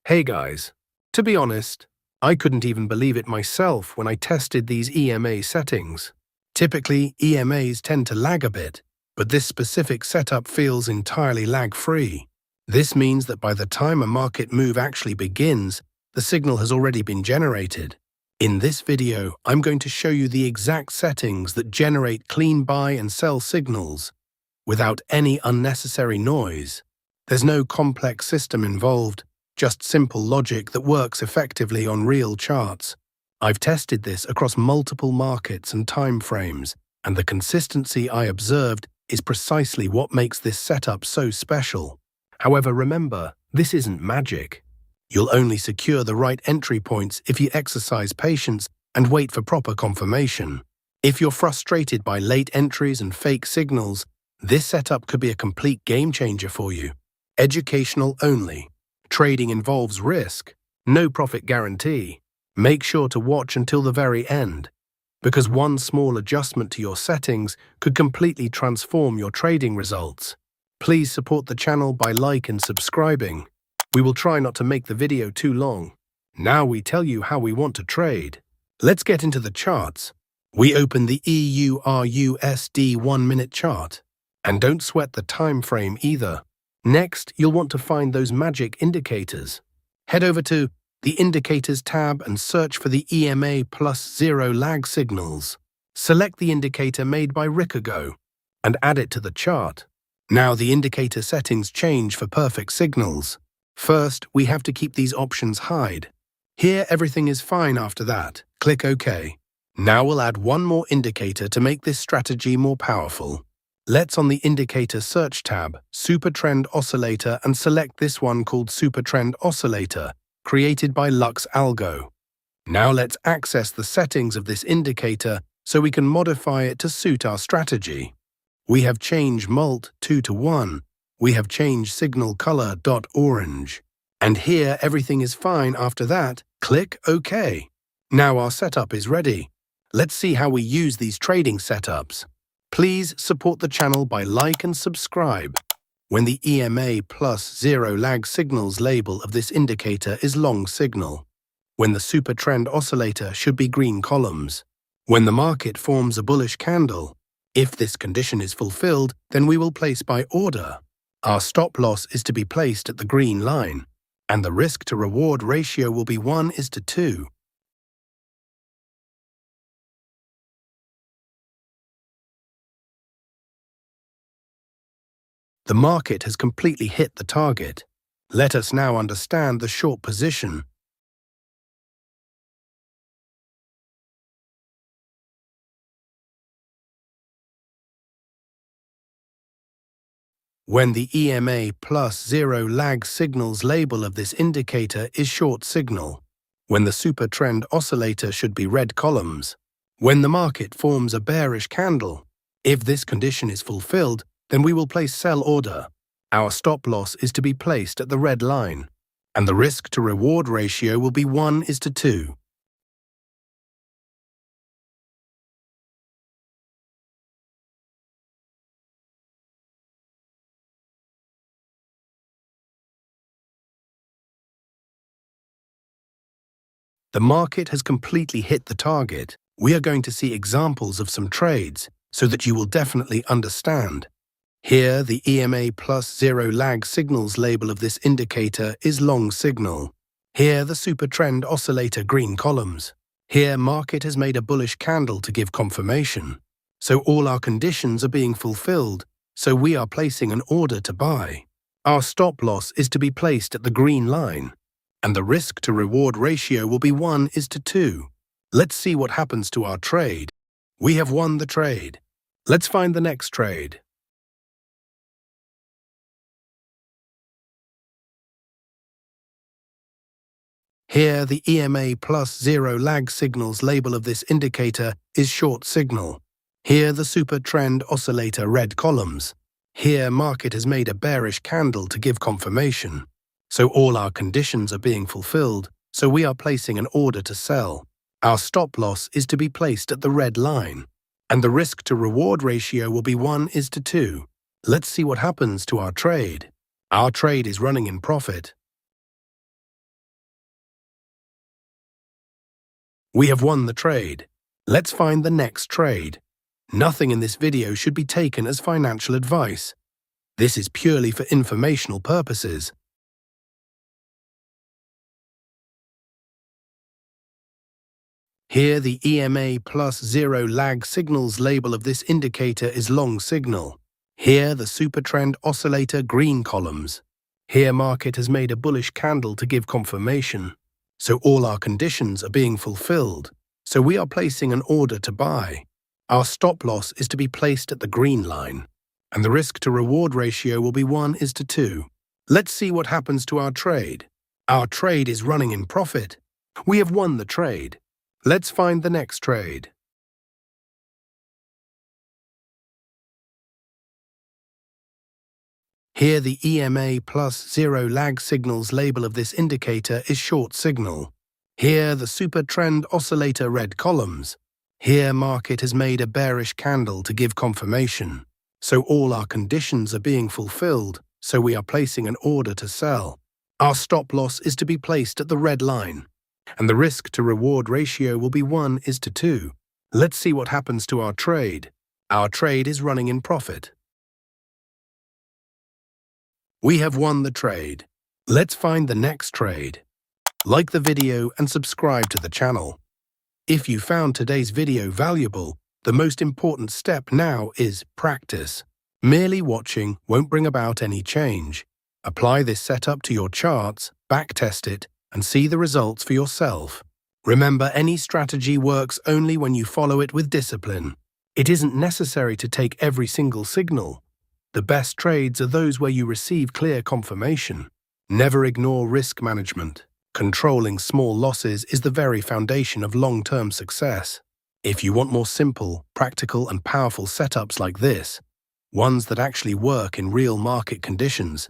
Hey guys, to be honest, I couldn't even believe it myself when I tested these EMA settings. Typically, EMAs tend to lag a bit, but this specific setup feels entirely lag-free. This means that by the time a market move actually begins, the signal has already been generated. In this video, I'm going to show you the exact settings that generate clean buy and sell signals without any unnecessary noise. There's no complex system involved, just simple logic that works effectively on real charts. I've tested this across multiple markets and time frames, and the consistency I observed is precisely what makes this setup so special. However, remember, this isn't magic. You'll only secure the right entry points if you exercise patience and wait for proper confirmation. If you're frustrated by late entries and fake signals, this setup could be a complete game changer for you. Educational only. Trading involves risk, no profit guarantee. Make sure to watch until the very end, because one small adjustment to your settings could completely transform your trading results. Please support the channel by liking and subscribing. We will try not to make the video too long. Now we tell you how we want to trade. Let's get into the charts. We open the EURUSD 1-minute chart. And don't sweat the time frame either. Next, you'll want to find those magic indicators. Head over to the Indicators tab and search for the EMA plus 0 lag signals. Select the indicator made by Ricago and add it to the chart. Now the indicator settings change for perfect signals. First, we have to keep these options hide. Here, everything is fine after that. Click OK. Now we'll add one more indicator to make this strategy more powerful. Let's on the Indicator Search tab, Super Trend Oscillator, and select this one called Super Trend Oscillator, created by Lux Algo. Now let's access the settings of this indicator so we can modify it to suit our strategy. We have changed Mult 2 to 1. We have changed Signal Color .orange. And here everything is fine after that. Click OK. Now our setup is ready. Let's see how we use these trading setups. Please support the channel by like and subscribe. When the EMA plus 0 lag signals label of this indicator is long signal. When the super trend oscillator should be green columns. When the market forms a bullish candle. If this condition is fulfilled, then we will place by order. Our stop loss is to be placed at the green line, and the risk to reward ratio will be 1:2. The market has completely hit the target. Let us now understand the short position. When the EMA plus 0 lag signals label of this indicator is short signal. When the super trend oscillator should be red columns. When the market forms a bearish candle. If this condition is fulfilled, then we will place sell order. Our stop loss is to be placed at the red line, and the risk to reward ratio will be 1:2. The market has completely hit the target. We are going to see examples of some trades so that you will definitely understand. Here, the EMA plus 0 lag signals label of this indicator is long signal. Here, the super trend oscillator green columns. Here, market has made a bullish candle to give confirmation. So all our conditions are being fulfilled, so we are placing an order to buy. Our stop loss is to be placed at the green line, and the risk to reward ratio will be 1:2. Let's see what happens to our trade. We have won the trade. Let's find the next trade. Here, the EMA plus 0 lag signals label of this indicator is short signal. Here, the super trend oscillator red columns. Here, market has made a bearish candle to give confirmation. So all our conditions are being fulfilled, so we are placing an order to sell. Our stop loss is to be placed at the red line, and the risk to reward ratio will be 1:2. Let's see what happens to our trade. Our trade is running in profit. We have won the trade. Let's find the next trade. Nothing in this video should be taken as financial advice. This is purely for informational purposes. Here the EMA +0 lag signals label of this indicator is long signal. Here the super trend oscillator green columns. Here market has made a bullish candle to give confirmation. So all our conditions are being fulfilled. So we are placing an order to buy. Our stop loss is to be placed at the green line. And the risk to reward ratio will be 1:2. Let's see what happens to our trade. Our trade is running in profit. We have won the trade. Let's find the next trade. Here the EMA +0 lag signals label of this indicator is short signal. Here the super trend oscillator red columns. Here market has made a bearish candle to give confirmation. So all our conditions are being fulfilled, so we are placing an order to sell. Our stop loss is to be placed at the red line. And the risk to reward ratio will be 1:2. Let's see what happens to our trade. Our trade is running in profit. We have won the trade. Let's find the next trade. Like the video and subscribe to the channel. If you found today's video valuable, the most important step now is practice. Merely watching won't bring about any change. Apply this setup to your charts, backtest it, and see the results for yourself. Remember, any strategy works only when you follow it with discipline. It isn't necessary to take every single signal. The best trades are those where you receive clear confirmation. Never ignore risk management. Controlling small losses is the very foundation of long-term success. If you want more simple, practical, and powerful setups like this, ones that actually work in real market conditions,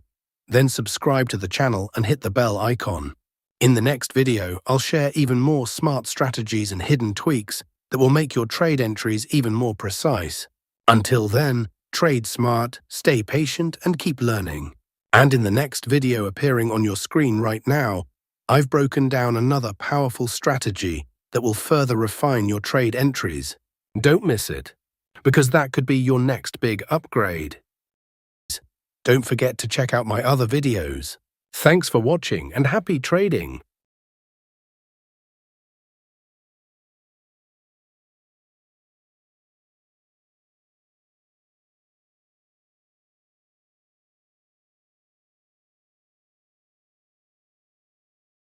then subscribe to the channel and hit the bell icon. In the next video, I'll share even more smart strategies and hidden tweaks that will make your trade entries even more precise. Until then, trade smart, stay patient, and keep learning. And in the next video appearing on your screen right now, I've broken down another powerful strategy that will further refine your trade entries. Don't miss it, because that could be your next big upgrade. Don't forget to check out my other videos. Thanks for watching and happy trading!